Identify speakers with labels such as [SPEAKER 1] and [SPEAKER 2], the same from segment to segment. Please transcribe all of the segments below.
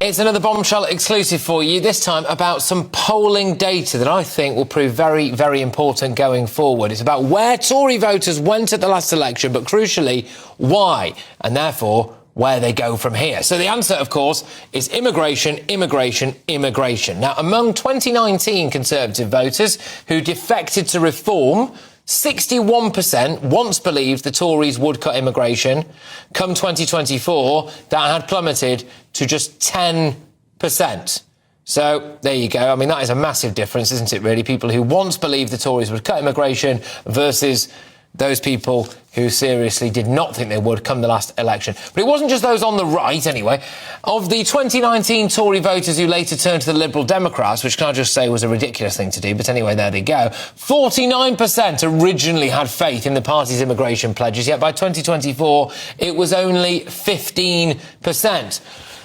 [SPEAKER 1] It's another bombshell exclusive for you, this time about some polling data that I think will prove very, very important going forward. It's about where Tory voters went at the last election, but crucially, why, and therefore, where they go from here. So the answer, of course, is immigration, immigration, immigration. Now, among 2019 Conservative voters who defected to reform, 61% once believed the Tories would cut immigration. Come 2024, that had plummeted to just 10%. So there you go. I mean, that is a massive difference, isn't it, really? People who once believed the Tories would cut immigration versus those people who seriously did not think they would come the last election. But it wasn't just those on the right, anyway. Of the 2019 Tory voters who later turned to the Liberal Democrats, which can I just say was a ridiculous thing to do, but anyway, there they go, 49% originally had faith in the party's immigration pledges, yet by 2024 it was only 15%.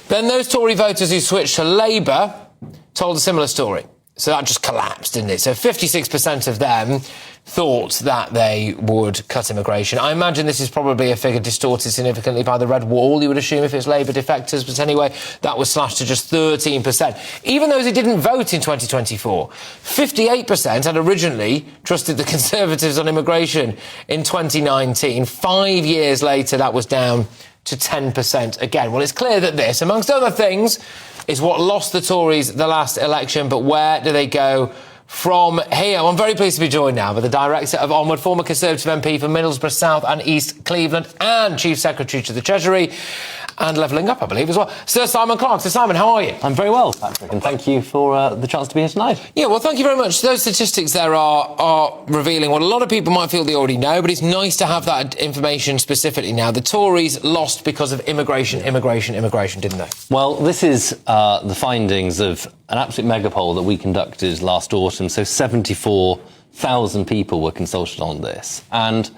[SPEAKER 1] Then those Tory voters who switched to Labour told a similar story. So that just collapsed, didn't it? So 56% of them thought that they would cut immigration. I imagine this is probably a figure distorted significantly by the red wall, you would assume, if it's Labour defectors. But anyway, that was slashed to just 13%. Even those who didn't vote in 2024, 58% had originally trusted the Conservatives on immigration in 2019. 5 years later, that was down to 10% again. Well, it's clear that this, amongst other things, is what lost the Tories the last election. But where do they go from here? I'm very pleased to be joined now by the Director of Onward, former Conservative MP for Middlesbrough South and East Cleveland and Chief Secretary to the Treasury and Levelling Up, I believe, as well, Sir Simon Clarke. Sir Simon, how are you? I'm very well, Patrick, and thank you for the chance to be here tonight. Yeah, well, thank you very much. Those statistics there are revealing what a lot of people might feel they already know, but it's nice to have that information specifically now. The Tories lost because of immigration, didn't they? Well, this is the findings of an absolute mega poll that we conducted last autumn. So 74,000 people were consulted on this. And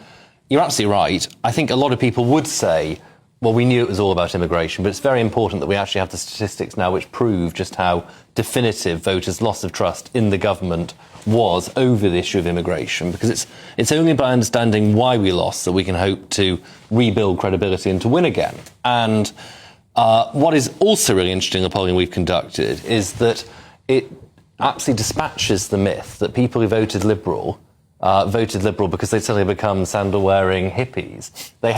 [SPEAKER 1] you're absolutely right. I think a lot of people would say, well, we knew it was all about immigration, but it's very important that we actually have the statistics now which prove just how definitive voters' loss of trust in the government was over the issue of immigration, because it's only by understanding why we lost that we can hope to rebuild credibility and to win again. And what is also really interesting in the polling we've conducted is that it absolutely dispatches the myth that people who voted Liberal because they'd suddenly become sandal-wearing hippies. They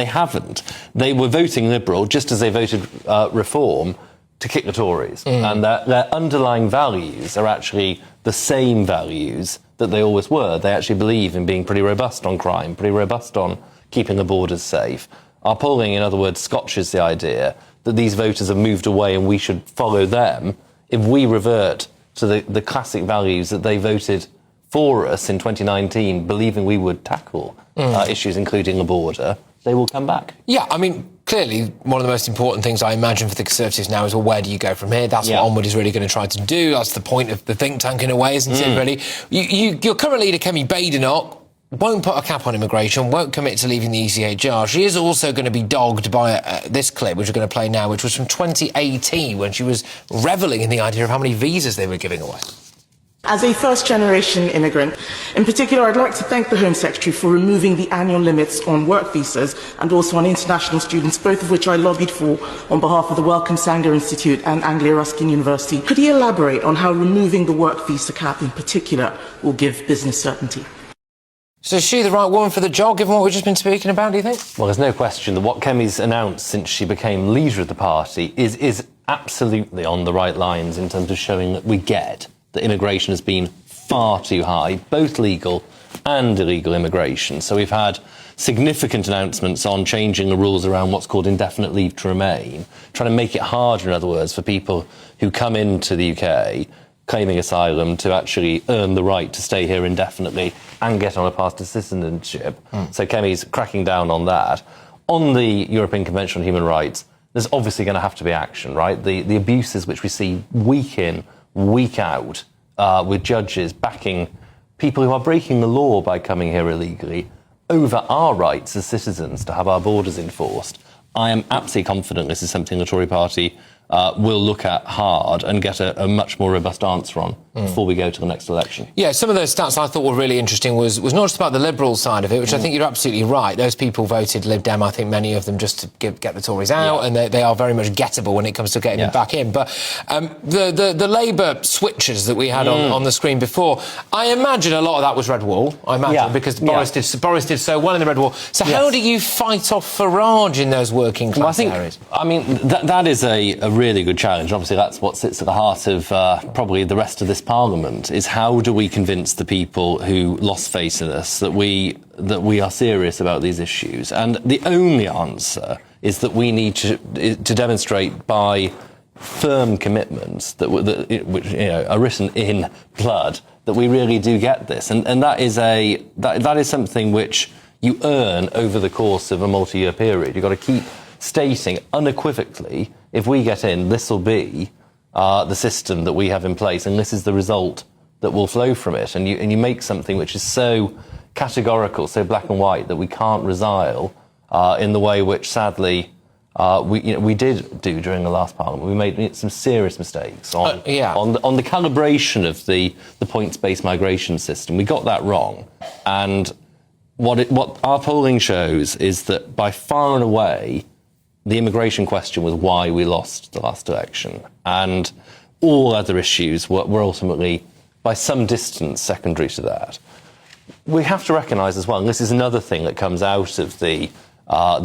[SPEAKER 1] haven't. They were voting Liberal just as they voted Reform to kick the Tories. And their underlying values are actually the same values that they always were. They actually believe in being pretty robust on crime, pretty robust on keeping the borders safe. Our polling, in other words, scotches the idea that these voters have moved away and we should follow them. If we revert to the classic values that they voted for us in 2019, believing we would tackle issues including the border, they will come back. Yeah, I mean, clearly one of the most important things I imagine for the Conservatives now is, well, where do you go from here? That's what Onward is really going to try to do. That's the point of the think tank in a way, isn't it, really? Your current leader, Kemi Badenoch, won't put a cap on immigration, won't commit to leaving the ECHR. She is also going to be dogged by this clip, which we're going to play now, which was from 2018, when she was revelling in the idea of how many visas they were giving away.
[SPEAKER 2] As a first-generation immigrant, in particular, I'd like to thank the Home Secretary for removing the annual limits on work visas and also on international students, both of which I lobbied for on behalf of the Wellcome Sanger Institute and Anglia Ruskin University. Could he elaborate on how removing the work visa cap in particular will give business certainty?
[SPEAKER 1] So is she the right woman for the job, given what we've just been speaking about, do you think?
[SPEAKER 3] Well, there's no question that what Kemi's announced since she became leader of the party is absolutely on the right lines in terms of showing that we get that immigration has been far too high, both legal and illegal immigration. So we've had significant announcements on changing the rules around what's called indefinite leave to remain, trying to make it harder, in other words, for people who come into the UK claiming asylum to actually earn the right to stay here indefinitely and get on a path to citizenship. So Kemi's cracking down on that. On the European Convention on Human Rights, there's obviously going to have to be action, right? The abuses which we see week in, week out, with judges backing people who are breaking the law by coming here illegally over our rights as citizens to have our borders enforced. I am absolutely confident this is something the Tory Party will look at hard and get a much more robust answer on before we go to the next election.
[SPEAKER 1] Yeah, some of those stats I thought were really interesting was not just about the Liberal side of it, which I think you're absolutely right. Those people voted Lib Dem, I think many of them just to get the Tories out, and they are very much gettable when it comes to getting them back in. But the Labour switches that we had on the screen before, I imagine a lot of that was Red Wall, because Boris did so well in the Red Wall. So how do you fight off Farage in those working class areas?
[SPEAKER 3] I mean, that is a really good challenge. Obviously, that's what sits at the heart of probably the rest of this Parliament, is how do we convince the people who lost faith in us that we are serious about these issues? And the only answer is that we need to demonstrate by firm commitments which are written in blood that we really do get this, and that is something which you earn over the course of a multi-year period. You've got to keep stating unequivocally, if we get in, this will be the system that we have in place, and this is the result that will flow from it. And you make something which is so categorical, so black and white, that we can't resile in the way which, sadly, we did do during the last Parliament. We made some serious mistakes on the calibration of the points-based migration system. We got that wrong. And what our polling shows is that by far and away, the immigration question was why we lost the last election. And all other issues were ultimately, by some distance, secondary to that. We have to recognise as well, and this is another thing that comes out of the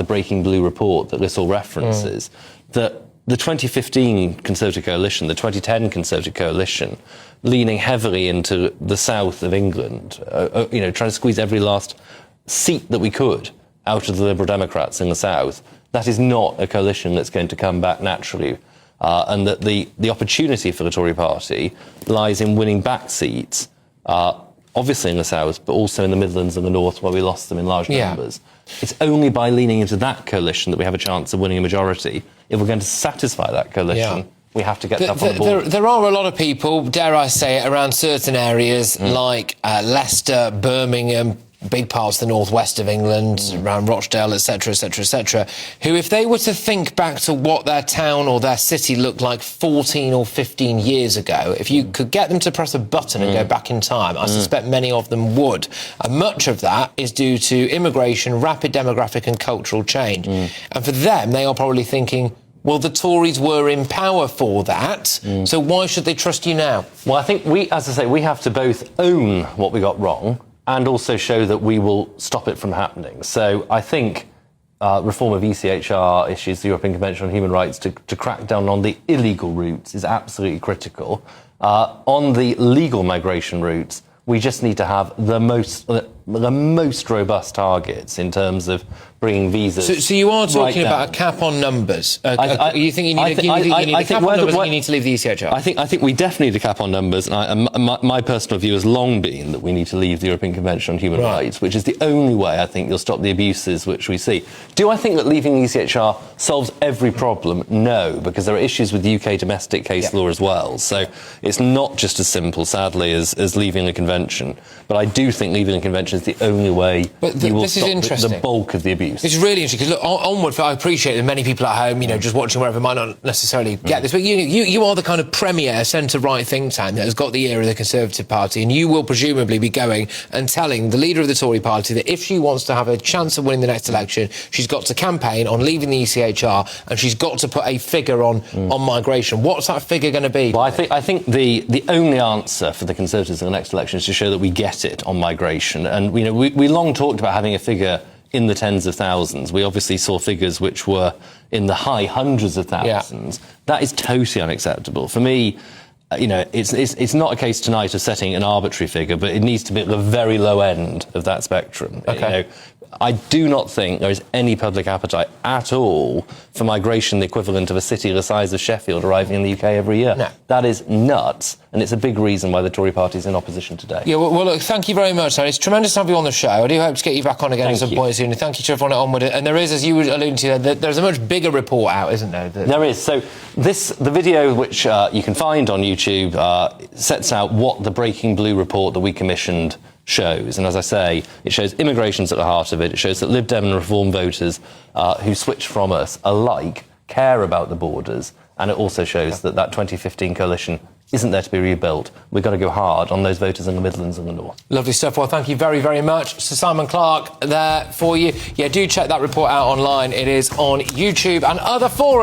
[SPEAKER 3] Breaking Blue report that Lissell references, that the 2015 Conservative coalition, the 2010 Conservative coalition, leaning heavily into the south of England, trying to squeeze every last seat that we could out of the Liberal Democrats in the south, that is not a coalition that's going to come back naturally. And that the opportunity for the Tory Party lies in winning back seats, obviously in the south, but also in the Midlands and the north, where we lost them in large numbers. It's only by leaning into that coalition that we have a chance of winning a majority. If we're going to satisfy that coalition, we have to get that on the board.
[SPEAKER 1] There are a lot of people, dare I say it, around certain areas like Leicester, Birmingham, big parts of the northwest of England, around Rochdale, etc., etc., etc., who, if they were to think back to what their town or their city looked like 14 or 15 years ago, if you could get them to press a button and go back in time, I suspect many of them would. And much of that is due to immigration, rapid demographic and cultural change. And for them, they are probably thinking, well, the Tories were in power for that, so why should they trust you now?
[SPEAKER 3] Well, I think we have to both own what we got wrong and also show that we will stop it from happening. So I think reform of ECHR issues, the European Convention on Human Rights, to crack down on the illegal routes is absolutely critical. On the legal migration routes, we just need to have the most robust targets in terms of bringing visas.
[SPEAKER 1] So you are talking about a cap on numbers. You think you need a cap on numbers, and you need to leave the ECHR?
[SPEAKER 3] I think we definitely need a cap on numbers. And my personal view has long been that we need to leave the European Convention on Human Rights, which is the only way I think you'll stop the abuses which we see. Do I think that leaving the ECHR solves every problem? No, because there are issues with UK domestic case law as well. So it's not just as simple, sadly, as leaving the convention. But I do think leaving the convention is the only way you will stop the bulk of the abuse.
[SPEAKER 1] It's really interesting, because look, Onward, I appreciate that many people at home, just watching wherever, might not necessarily get this, but you are the kind of premier centre-right think tank that has got the ear of the Conservative Party, and you will presumably be going and telling the leader of the Tory Party that if she wants to have a chance of winning the next election, she's got to campaign on leaving the ECHR, and she's got to put a figure on migration. What's that figure going to be?
[SPEAKER 3] Well, I think the only answer for the Conservatives in the next election is to show that we get it on migration. And we long talked about having a figure in the tens of thousands. We obviously saw figures which were in the high hundreds of thousands. That is totally unacceptable. For me, it's not a case tonight of setting an arbitrary figure, but it needs to be at the very low end of that spectrum.
[SPEAKER 1] Okay.
[SPEAKER 3] I do not think there is any public appetite at all for migration the equivalent of a city the size of Sheffield arriving in the UK every year.
[SPEAKER 1] No.
[SPEAKER 3] That is nuts, and it's a big reason why the Tory party is in opposition today.
[SPEAKER 1] Yeah, well, look, thank you very much, Tony. It's tremendous to have you on the show. I do hope to get you back on again at some point soon. And thank you to everyone at Onward. And there is, as you were alluding to, there's a much bigger report out, isn't there?
[SPEAKER 3] There is. So the video, which you can find on YouTube, sets out what the Breaking Blue report that we commissioned shows. And as I say, it shows immigration's at the heart of it. It shows that Lib Dem and Reform voters who switch from us alike care about the borders. And it also shows that 2015 coalition isn't there to be rebuilt. We've got to go hard on those voters in the Midlands and the North.
[SPEAKER 1] Lovely stuff. Well, thank you very, very much. Sir Simon Clarke there for you. Yeah, do check that report out online. It is on YouTube and other forums.